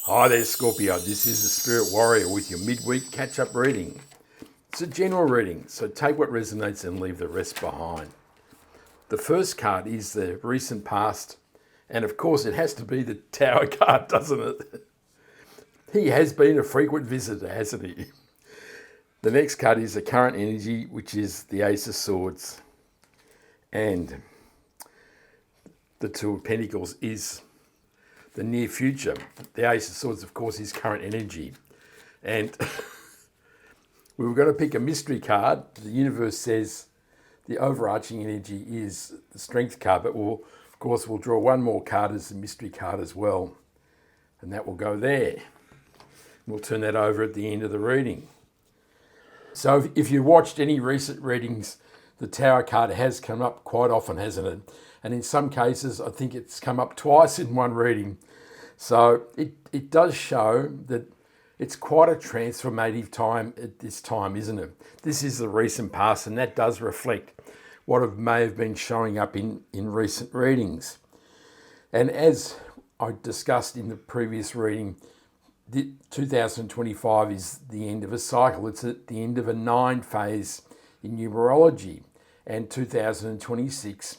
Hi there, Scorpio. This is the Spirit Warrior with your midweek catch-up reading. It's a general reading, so take what resonates and leave the rest behind. The first card is the recent past, and of course it has to be the Tower card, doesn't it? He has been a frequent visitor, hasn't he? The next card is the current energy, which is the Ace of Swords. And the Two of Pentacles is the near future. The Ace of Swords, of course, is current energy. And we were going to pick a mystery card. The universe says the overarching energy is the Strength card, but we'll draw one more card as the mystery card as well. And that will go there. We'll turn that over at the end of the reading. So if you watched any recent readings, the Tower card has come up quite often, hasn't it? And in some cases, I think it's come up twice in one reading. So it does show that it's quite a transformative time at this time, isn't it? This is the recent past, and that does reflect what may have been showing up in recent readings. And as I discussed in the previous reading, 2025 is the end of a cycle. It's at the end of a 9 phase in numerology. And 2026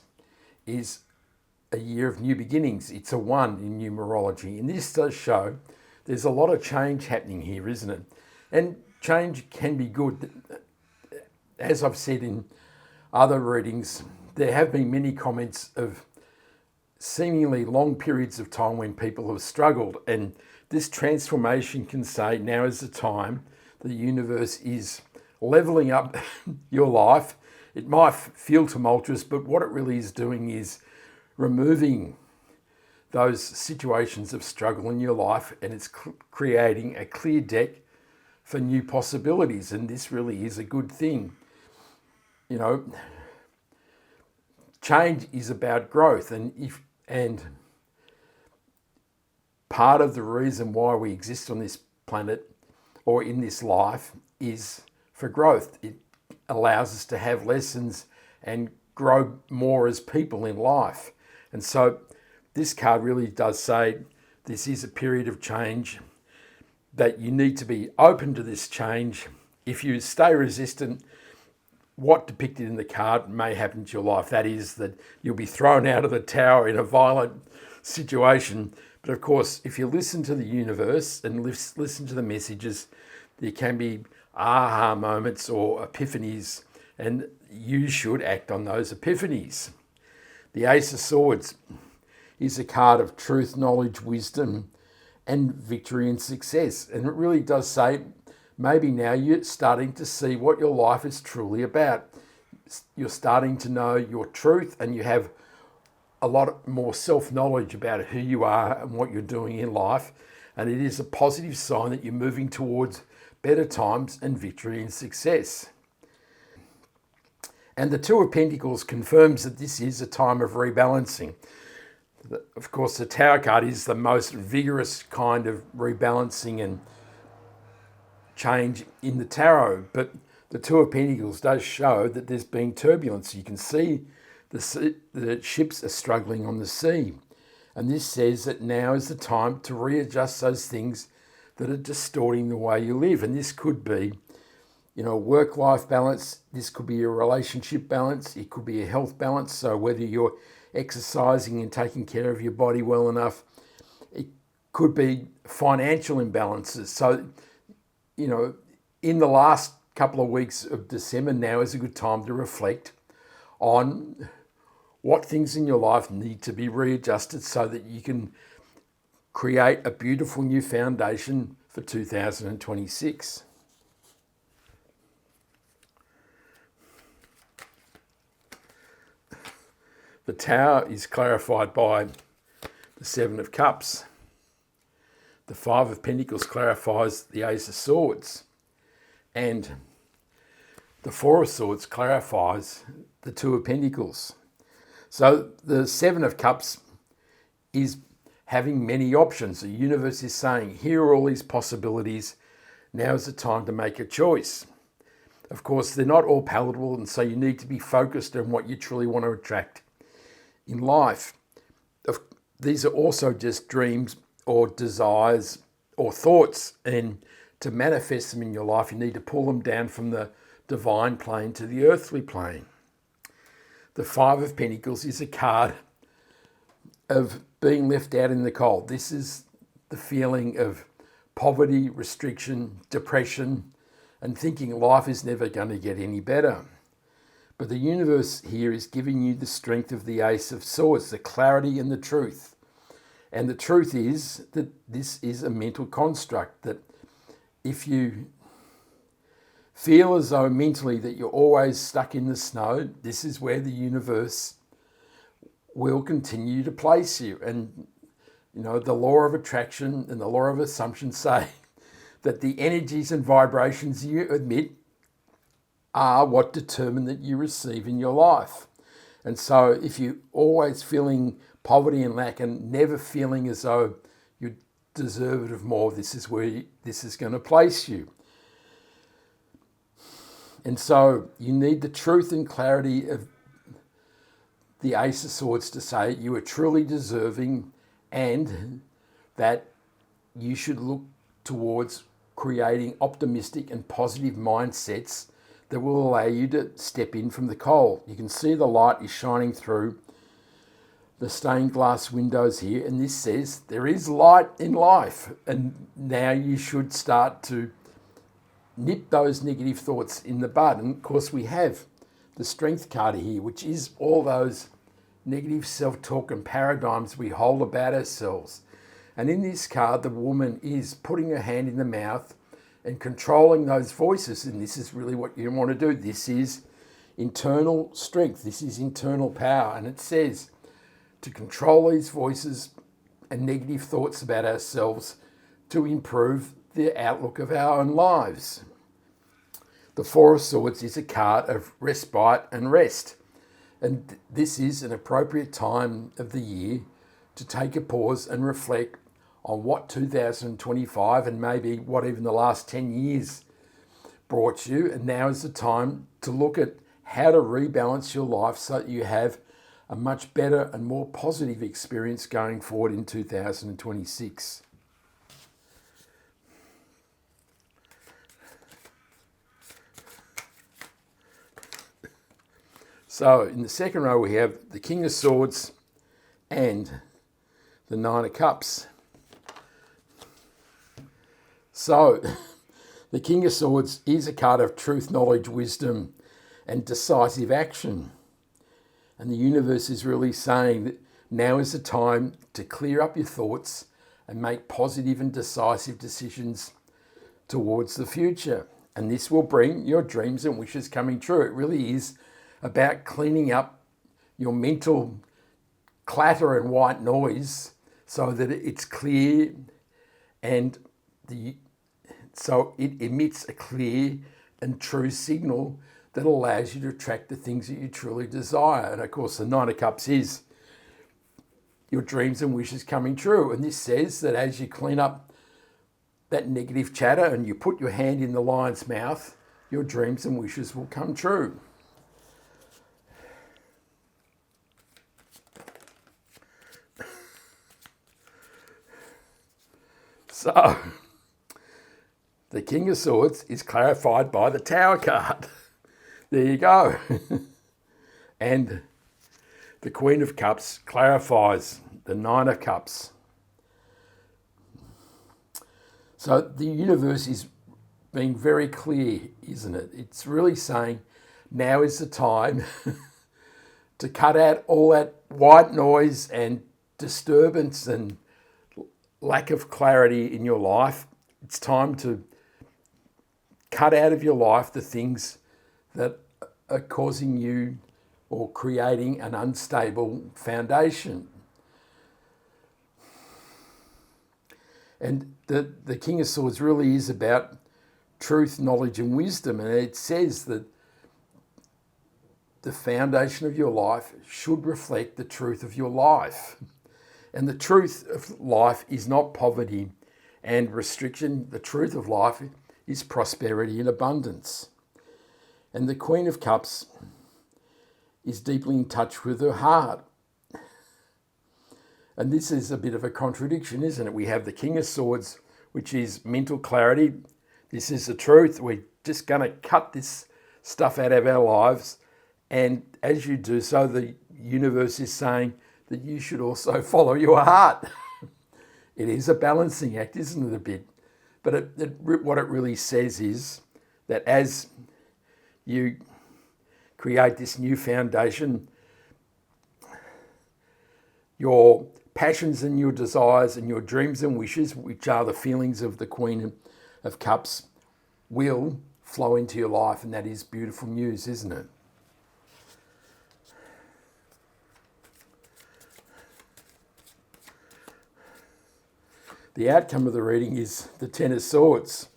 is a year of new beginnings. It's a 1 in numerology. And this does show there's a lot of change happening here, isn't it? And change can be good. As I've said in other readings, there have been many comments of seemingly long periods of time when people have struggled. And this transformation can say now is the time the universe is leveling up your life. It might feel tumultuous, but what it really is doing is removing those situations of struggle in your life, and it's creating a clear deck for new possibilities. And this really is a good thing. You know, change is about growth, and part of the reason why we exist on this planet or in this life is for growth. It allows us to have lessons and grow more as people in life. And so this card really does say this is a period of change, that you need to be open to this change. If you stay resistant, what depicted in the card may happen to your life. That is that you'll be thrown out of the tower in a violent situation. But of course, if you listen to the universe and listen to the messages, there can be aha moments or epiphanies, and you should act on those epiphanies. The Ace of Swords is a card of truth, knowledge, wisdom, and victory and success. And it really does say maybe now you're starting to see what your life is truly about. You're starting to know your truth, and you have a lot more self-knowledge about who you are and what you're doing in life. And it is a positive sign that you're moving towards better times and victory and success. And the Two of Pentacles confirms that this is a time of rebalancing. Of course, the Tower card is the most vigorous kind of rebalancing and change in the tarot, but the Two of Pentacles does show that there's been turbulence. You can see the ships are struggling on the sea. And this says that now is the time to readjust those things that are distorting the way you live. And this could be, work-life balance. This could be a relationship balance. It could be a health balance. So whether you're exercising and taking care of your body well enough, it could be financial imbalances. So, in the last couple of weeks of December, now is a good time to reflect on what things in your life need to be readjusted so that you can create a beautiful new foundation for 2026. The Tower is clarified by the Seven of Cups. The Five of Pentacles clarifies the Ace of Swords. And the Four of Swords clarifies the Two of Pentacles. So the Seven of Cups is having many options. The universe is saying, here are all these possibilities. Now is the time to make a choice. Of course, they're not all palatable, and so you need to be focused on what you truly want to attract in life. These are also just dreams or desires or thoughts, and to manifest them in your life, you need to pull them down from the divine plane to the earthly plane. The Five of Pentacles is a card of being left out in the cold. This is the feeling of poverty, restriction, depression, and thinking life is never going to get any better. But the universe here is giving you the strength of the Ace of Swords, the clarity and the truth. And the truth is that this is a mental construct, that if you feel as though mentally that you're always stuck in the snow, this is where the universe will continue to place you. And, the law of attraction and the law of assumption say that the energies and vibrations you emit are what determine that you receive in your life. And so if you're always feeling poverty and lack and never feeling as though you're deserving of more, this is where this is going to place you. And so you need the truth and clarity of the Ace of Swords to say you are truly deserving, and that you should look towards creating optimistic and positive mindsets that will allow you to step in from the cold. You can see the light is shining through the stained glass windows here, and this says there is light in life, and now you should start to nip those negative thoughts in the bud. And of course we have the Strength card here, which is all those negative self-talk and paradigms we hold about ourselves. And in this card, the woman is putting her hand in the mouth and controlling those voices. And this is really what you want to do. This is internal strength. This is internal power. And it says to control these voices and negative thoughts about ourselves to improve the outlook of our own lives. The Four of Swords is a card of respite and rest. And this is an appropriate time of the year to take a pause and reflect on what 2025 and maybe what even the last 10 years brought you. And now is the time to look at how to rebalance your life so that you have a much better and more positive experience going forward in 2026. So in the second row, we have the King of Swords and the Nine of Cups. So the King of Swords is a card of truth, knowledge, wisdom, and decisive action. And the universe is really saying that now is the time to clear up your thoughts and make positive and decisive decisions towards the future. And this will bring your dreams and wishes coming true. It really is about cleaning up your mental clatter and white noise so that it's clear, and so it emits a clear and true signal that allows you to attract the things that you truly desire. And of course, the Nine of Cups is your dreams and wishes coming true. And this says that as you clean up that negative chatter and you put your hand in the lion's mouth, your dreams and wishes will come true. So, the King of Swords is clarified by the Tower card. There you go. And the Queen of Cups clarifies the Nine of Cups. So the universe is being very clear, isn't it? It's really saying now is the time to cut out all that white noise and disturbance and lack of clarity in your life. It's time to cut out of your life the things that are causing you or creating an unstable foundation. And the King of Swords really is about truth, knowledge, and wisdom. And it says that the foundation of your life should reflect the truth of your life. And the truth of life is not poverty and restriction. The truth of life is prosperity and abundance. And the Queen of Cups is deeply in touch with her heart. And this is a bit of a contradiction, isn't it? We have the King of Swords which is mental clarity. This is the truth. We're just going to cut this stuff out of our lives. And as you do so, the universe is saying that you should also follow your heart. It is a balancing act, isn't it, a bit? But what it really says is that as you create this new foundation, your passions and your desires and your dreams and wishes, which are the feelings of the Queen of Cups, will flow into your life. And that is beautiful news, isn't it? The outcome of the reading is the Ten of Swords.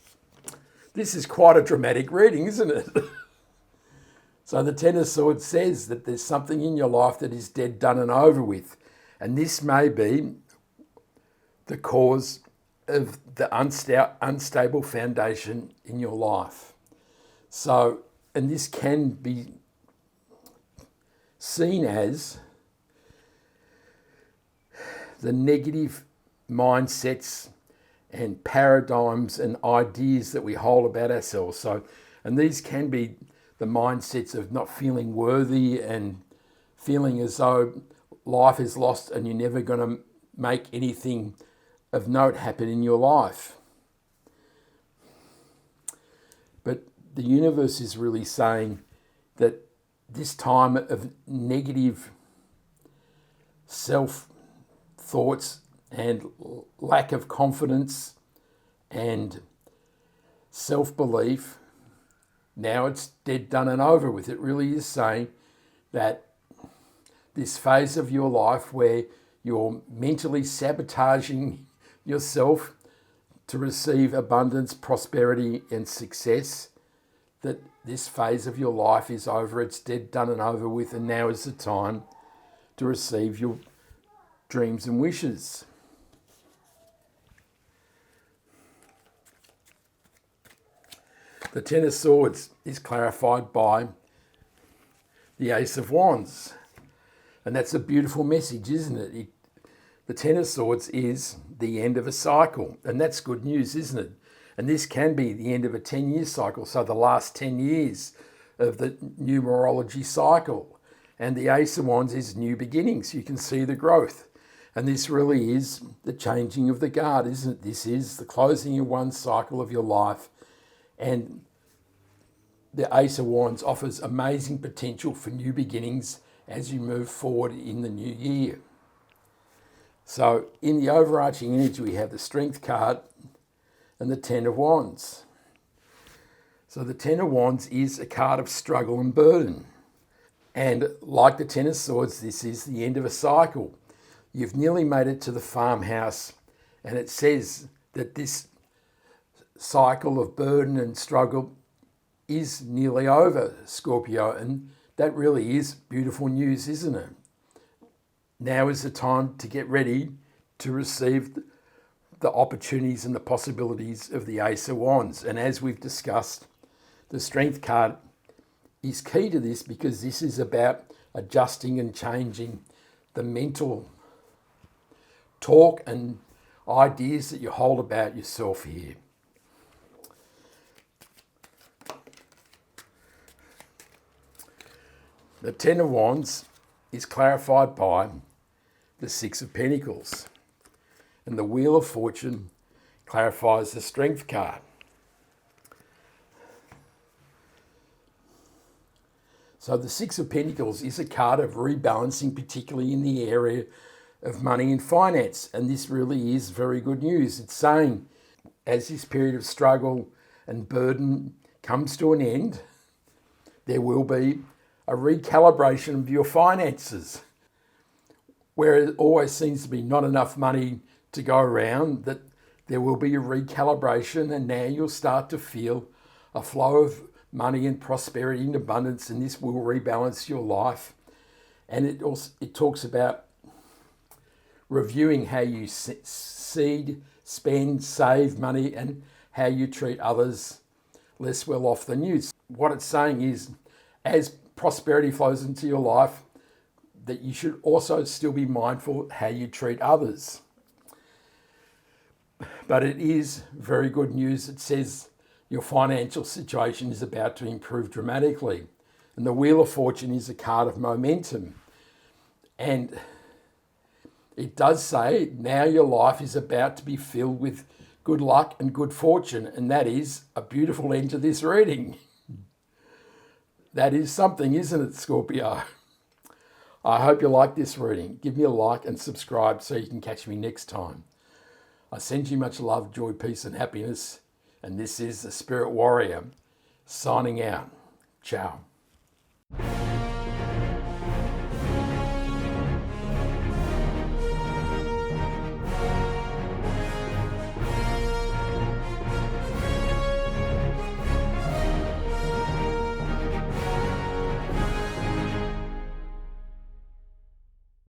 This is quite a dramatic reading, isn't it? So the Ten of Swords says that there's something in your life that is dead, done and over with. And this may be the cause of the unstable foundation in your life. So, and this can be seen as the negative mindsets and paradigms and ideas that we hold about ourselves. So, and these can be the mindsets of not feeling worthy and feeling as though life is lost and you're never going to make anything of note happen in your life. But the universe is really saying that this time of negative self-thoughts and lack of confidence and self-belief, now it's dead, done and over with. It really is saying that this phase of your life where you're mentally sabotaging yourself to receive abundance, prosperity and success, that this phase of your life is over. It's dead, done and over with, and now is the time to receive your dreams and wishes. The Ten of Swords is clarified by the Ace of Wands. And that's a beautiful message, isn't it? The Ten of Swords is the end of a cycle. And that's good news, isn't it? And this can be the end of a 10-year cycle. So the last 10 years of the numerology cycle. And the Ace of Wands is new beginnings. You can see the growth. And this really is the changing of the guard, isn't it? This is the closing of one cycle of your life. And the Ace of Wands offers amazing potential for new beginnings as you move forward in the new year. So in the overarching energy, we have the Strength card and the Ten of Wands. So the Ten of Wands is a card of struggle and burden. And like the Ten of Swords, this is the end of a cycle. You've nearly made it to the farmhouse, and it says that this cycle of burden and struggle is nearly over, Scorpio, and that really is beautiful news, isn't it? Now is the time to get ready to receive the opportunities and the possibilities of the Ace of Wands. And as we've discussed, the Strength card is key to this, because this is about adjusting and changing the mental talk and ideas that you hold about yourself here. The Ten of Wands is clarified by the Six of Pentacles. And the Wheel of Fortune clarifies the Strength card. So the Six of Pentacles is a card of rebalancing, particularly in the area of money and finance. And this really is very good news. It's saying as this period of struggle and burden comes to an end, there will be a recalibration of your finances. Where it always seems to be not enough money to go around, that there will be a recalibration, and now you'll start to feel a flow of money and prosperity and abundance, and this will rebalance your life. And it talks about reviewing how you seed, spend, save money, and how you treat others less well off than you. What it's saying is, as prosperity flows into your life, that you should also still be mindful how you treat others. But it is very good news. It says your financial situation is about to improve dramatically. And the Wheel of Fortune is a card of momentum. And it does say now your life is about to be filled with good luck and good fortune. And that is a beautiful end to this reading. That is something, isn't it, Scorpio? I hope you like this reading. Give me a like and subscribe so you can catch me next time. I send you much love, joy, peace and happiness. And this is the Spirit Warrior signing out. Ciao.